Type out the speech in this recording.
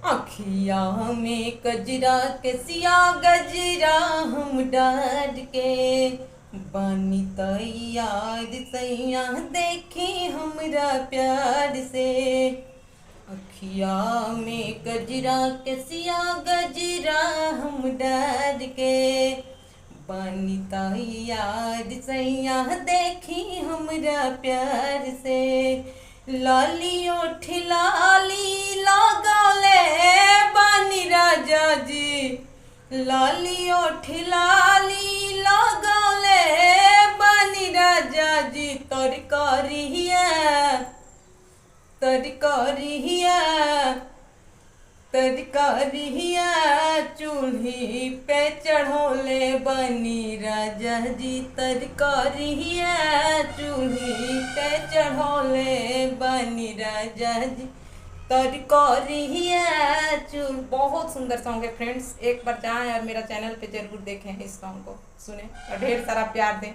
अखिया में कजरा के सिया गजरा हम डार के बानी तैयार सैया देखी हमरा प्यार से। अखिया में गजरा के सिया गजरा हम डार के बानी तैयार सैया देखी हमरा प्यार से। लाली ओठ लाली लगौले बानी राजा जी, लाली ओठ लाली लगौले बानी राजा जी। तरकारिया तरकारिया तरकारिया चूल्ही पे चढ़ोले बनी राजा जी। तरकारिया चूल्ही पे चढ़ोले बनी राजा जी। तरकारिया चूल बहुत सुंदर सॉन्ग है फ्रेंड्स, एक बार जाएं और मेरा चैनल पे जरूर देखें, इस सॉन्ग को सुने और ढेर सारा प्यार दें।